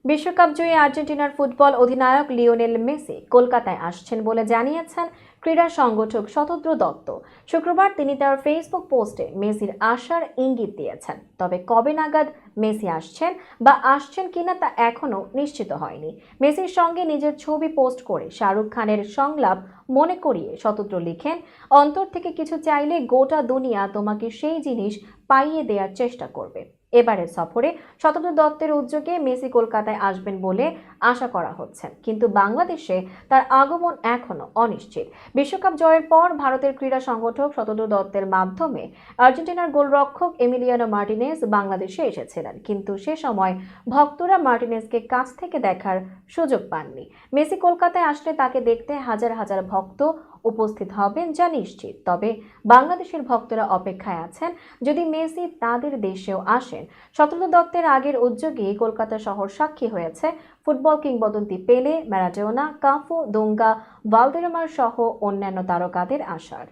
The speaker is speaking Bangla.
বিশ্বকাপ জয়ী আর্জেন্টিনার ফুটবল অধিনায়ক লিওনেল মেসি কলকাতায় আসছেন বলে জানিয়েছেন ক্রীড়া সংগঠক শতদ্রু দত্ত। শুক্রবার তিনি তার ফেসবুক পোস্টে মেসির আসার ইঙ্গিত দিয়েছেন। তবে কবে নাগাদ মেসি আসছেন বা আসছেন কিনা তা এখনো নিশ্চিত হয়নি। মেসির সঙ্গে নিজের ছবি পোস্ট করে শাহরুখ খানের সংলাপ মনে করিয়ে শতদ্রু লিখেন, অন্তর থেকে কিছু চাইলে গোটা দুনিয়া তোমাকে সেই জিনিস পাইয়ে দেওয়ার চেষ্টা করবে। এবারের সফরে শতদ্রু দত্তের উদ্যোগে মেসি কলকাতায় আসবেন বলে আশা করা হচ্ছে, কিন্তু বাংলাদেশে তার আগমন এখনো অনিশ্চিত। বিশ্বকাপ জয়ের পর ভারতের ক্রীড়া সংগঠক শতদ্রু দত্তের মাধ্যমে আর্জেন্টিনার গোলরক্ষক এমিলিয়ানো মার্টিনেজ বাংলাদেশে এসেছিলেন, কিন্তু সে সময় ভক্তরা মার্টিনেজকে কাছ থেকে দেখার সুযোগ পাননি। মেসি কলকাতায় আসলে তাকে দেখতে হাজার হাজার ভক্ত উপস্থিত হবেন যা নিশ্চিত। তবে বাংলাদেশের ভক্তরা অপেক্ষায় আছেন যদি মেসি তাদের দেশেও আসেন। শতদ্রু দত্তের আগের উদ্যোগে কলকাতা শহর সাক্ষী হয়েছে ফুটবল কিংবদন্তি পেলে, ম্যারাডোনা, কাফু, দুঙ্গা, ভালদেরামার সহ অন্যান্য তারকাদের আসার।